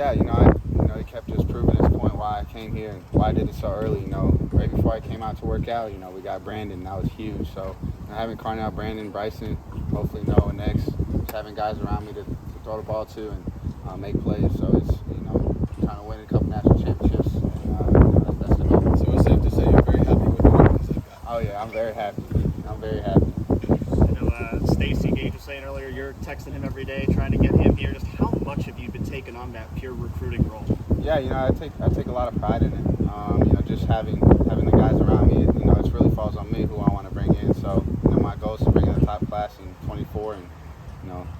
Yeah, he kept just proving his point why I came here and why I did it so early. Right before I came out to work out, we got Brandon, and that was huge. So having Carnell, Brandon, Bryson, hopefully Noah next, just having guys around me to throw the ball to and make plays. So it's trying to win a couple national championships. And, that's the goal. So it's safe to say you're very happy with the weapons they've got. Oh yeah, I'm very happy. I'm very happy. I know Stacey Gage was saying earlier, you're texting him every day, trying to get him here. Just how much have you been taking on that pure recruiting role? Yeah, I take a lot of pride in it. Just having the guys around me, it really falls on me who I want to bring in. So, my goal is to bring in the top class in 24 and,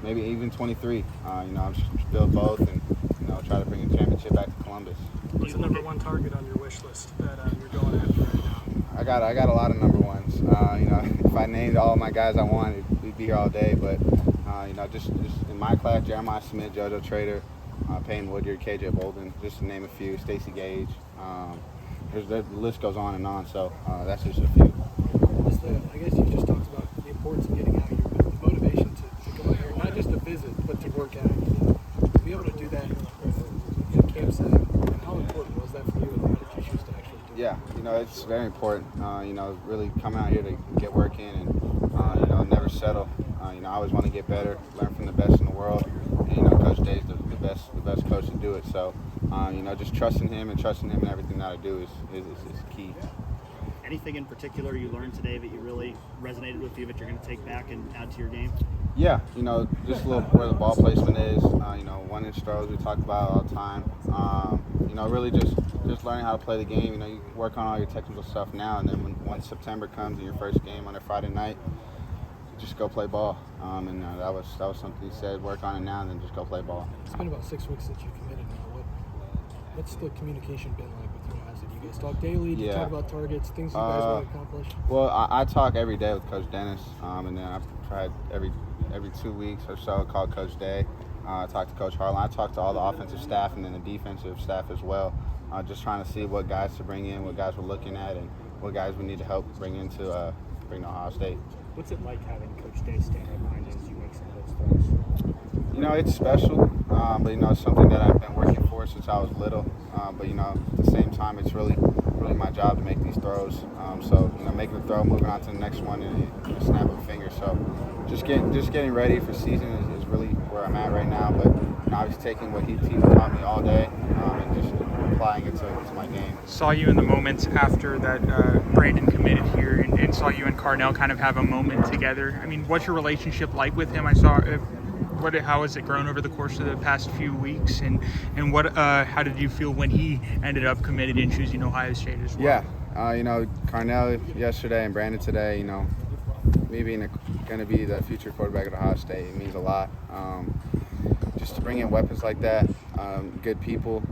maybe even 23. I'm just build both and, try to bring a championship back to Columbus. What's the number one target on your wish list that you're going after right now? I got a lot of number ones. If I named all my guys I wanted, we'd be here all day. But, just in my class, Jeremiah Smith, JoJo Trader, Payne Woodyard, KJ Bolden, just to name a few, Stacey Gage. The list goes on and on, so that's just a few. I guess you just talked about the importance of getting out here, but the motivation to go out here, not just to visit, but to work out. To be able to do that in a camp setting, how important was that for you, and how did you choose to actually do it? Yeah, it's very important, really coming out here to get work in and, never settle. I always want to get better, learn from the best in the world. And, Coach Day's the best coach to do it. So, just trusting him in everything that I do is key. Anything in particular you learned today that you really resonated with you that you're going to take back and add to your game? Yeah, just a little where the ball placement is. 1-inch throws we talk about all the time. Really just learning how to play the game. You work on all your technical stuff now, and then once September comes and your first game on a Friday night, just go play ball. That was something he said. Work on it now, and then just go play ball. It's been about 6 weeks since you committed now. What's the communication been like with you guys? Do you guys talk daily? Do you talk about targets, things you guys want to accomplish? Well, I talk every day with Coach Dennis, and then I've tried every 2 weeks or so call Coach Day. I talk to Coach Harlan. I talk to all the offensive staff and then the defensive staff as well. Just trying to see what guys to bring in, what guys we're looking at, and what guys we need to help bring to Ohio State. What's it like having Coach Day stand right behind you as you make some of those throws? It's special, but it's something that I've been working for since I was little. But at the same time, it's really my job to make these throws. So making the throw, moving on to the next one, and a snap of a finger. So just getting ready for season is really where I'm at right now. But obviously taking what he taught me all day and just applying it to my game. Saw you in the moments after that Brandon committed here, and saw you and Carnell kind of have a moment together. I mean, what's your relationship like with him? I saw. How has it grown over the course of the past few weeks, and how did you feel when he ended up committed and choosing Ohio State as well? Yeah, Carnell yesterday and Brandon today, me being going to be the future quarterback at Ohio State, it means a lot. Just to bring in weapons like that, good people,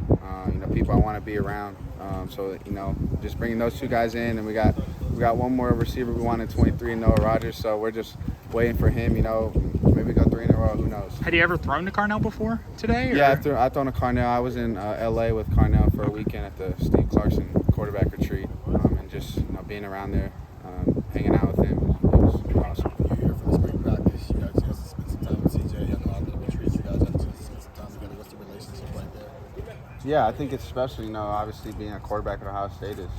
people I want to be around. So just bringing those two guys in, and we got one more receiver we want in 23, Noah Rogers. So we're just waiting for him. Maybe go 3 in a row. Who knows? Had you ever thrown to Carnell before today? Or? Yeah, I've thrown to Carnell. I was in LA with Carnell for a weekend at the Steve Clarkson quarterback retreat, and just being around there, hanging out with him. It was awesome. You're here for the spring practice. You got a chance to spend some time with CJ. I know after the retreat, you guys had a chance to spend some time together. What's the relationship right there? Yeah, I think it's special. Obviously being a quarterback at Ohio State is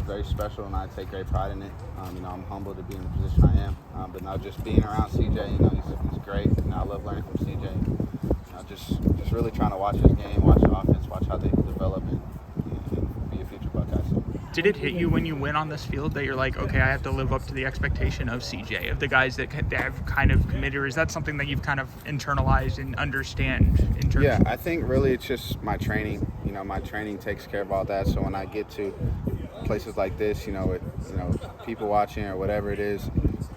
very special, and I take great pride in it. I'm humbled to be in the position I am. But now just being around CJ, he's great. I love learning from CJ. Just really trying to watch his game, watch the offense, watch how they develop, and be a future Buckeye. So. Did it hit you when you went on this field that you're like, okay, I have to live up to the expectation of CJ, of the guys that have kind of committed, or is that something that you've kind of internalized and understand in terms Yeah, I think really it's just my training. My training takes care of all that. So when I get to places like this, with people watching or whatever it is,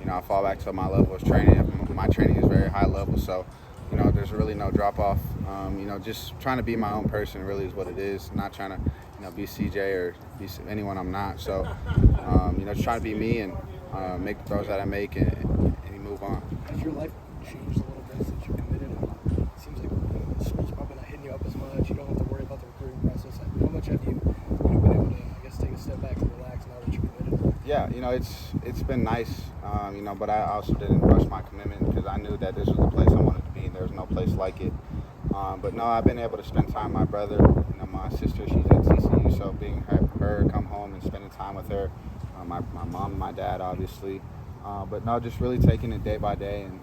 I fall back to my level of training. My training is very high level, so there's really no drop off. Just trying to be my own person really is what it is. Not trying to be CJ or be anyone I'm not. So just trying to be me and make the throws that I make and move on. Has your life changed a little bit since you committed? It seems like the school's probably not hitting you up as much. You don't have to worry about the recruiting process. How much have you been able to, take a step back and relax now that you're committed? Yeah, it's been nice, but I also didn't rush my commitment because I knew that this was the place I wanted to be. There was no place like it. But no, I've been able to spend time with my brother. You know, my sister, she's at TCU, so being her come home and spending time with her. My mom and my dad, obviously. But no, just really taking it day by day and,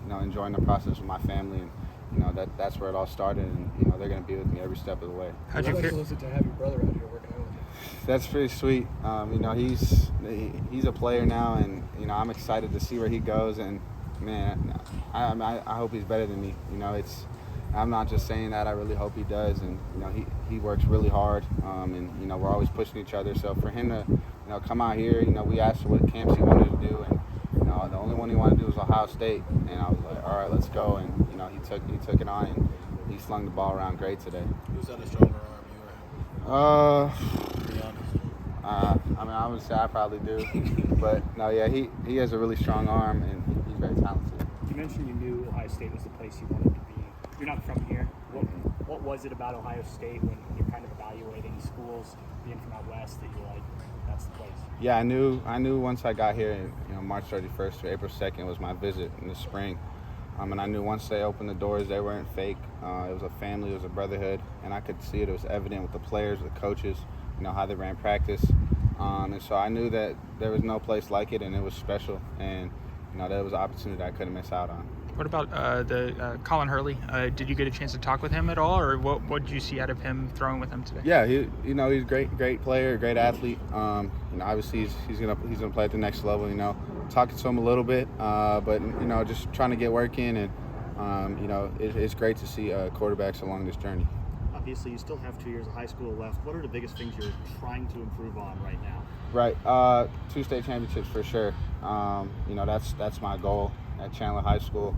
you know, enjoying the process with my family. And, you know, that's where it all started. And, you know, they're going to be with me every step of the way. How'd you feel to have your brother out here working out with you? That's pretty sweet. You know, he's a player now, and, you know, I'm excited to see where he goes. And, man, I hope he's better than me. You know, I'm not just saying that. I really hope he does. And, you know, he works really hard. And, you know, we're always pushing each other. So for him to, you know, come out here, you know, we asked what camps he wanted to do. And, you know, the only one he wanted to do was Ohio State. And I was like, all right, let's go. And, you know, he took it on, and he slung the ball around great today. Who's had a stronger arm, you or him? To be honest. I mean, I would say I probably do. But, no, yeah, he has a really strong arm, and he's very talented. You mentioned you knew Ohio State was the place you wanted to be. You're not from here. What was it about Ohio State when you're kind of evaluating schools, being from out west, that you're like, that's the place? Yeah, I knew once I got here, you know, March 31st to April 2nd was my visit in the spring. And I knew once they opened the doors, they weren't fake. It was a family, it was a brotherhood, and I could see it. It was evident with the players, the coaches, you know, how they ran practice. And so I knew that there was no place like it, and it was special. And, you know, that was an opportunity that I couldn't miss out on. What about the Colin Hurley? Did you get a chance to talk with him at all, or what did you see out of him throwing with him today? Yeah, he's a great player, great athlete. You know, obviously he's gonna play at the next level. You know, talking to him a little bit, but you know, just trying to get work in, and you know, it's great to see quarterbacks along this journey. Obviously, you still have 2 years of high school left. What are the biggest things you're trying to improve on right now? Right, 2 state championships for sure. You know, that's my goal at Chandler High School.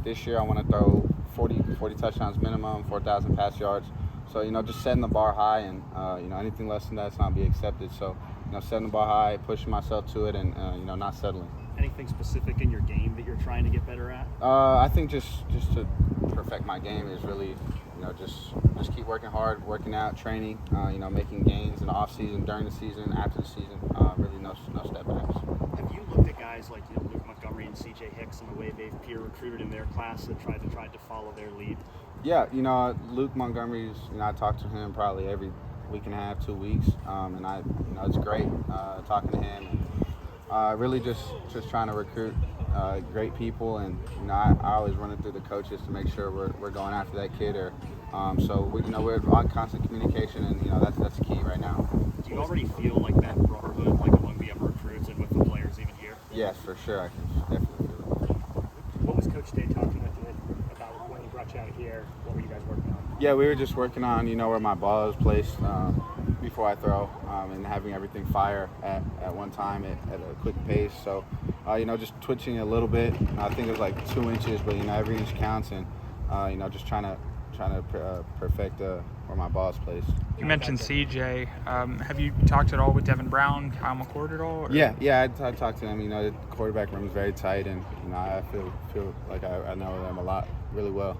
This year I want to throw 40 touchdowns minimum, 4,000 pass yards. So, you know, just setting the bar high, and, you know, anything less than that's not be accepted. So, you know, setting the bar high, pushing myself to it, and, you know, not settling. Anything specific in your game that you're trying to get better at? I think just to perfect my game is really, you know, just keep working hard, working out, training, you know, making gains in the off season, during the season, after the season. Really no step backs. Have you looked at guys like, you know, Luke Montgomery and C.J. Hicks and the way they've peer recruited in their class and tried to follow their lead? Yeah, you know, Luke Montgomery's, you know, I talk to him probably every week and a half, 2 weeks, and you know, it's great talking to him. And, really just trying to recruit great people, and, you know, I always run it through the coaches to make sure we're going after that kid. Or so you know, we're on constant communication, and, you know, that's key right now. Do you already feel like that brotherhood, like among the other recruits and with the players even here? Yes, for sure. I can definitely feel it. What was Coach Day talking about when he brought you out here? What were you guys working on? Yeah, we were just working on, you know, where my ball is placed before I throw, and having everything fire at one time at a quick pace. So, you know, just twitching a little bit. I think it was like 2 inches, but, you know, every inch counts, and, you know, just trying to perfect where my ball is placed. You mentioned CJ. Have you talked at all with Devin Brown, Kyle McCord at all? Or? Yeah, I talked to them. You know, the quarterback room is very tight, and, you know, I feel like I know them a lot, really well.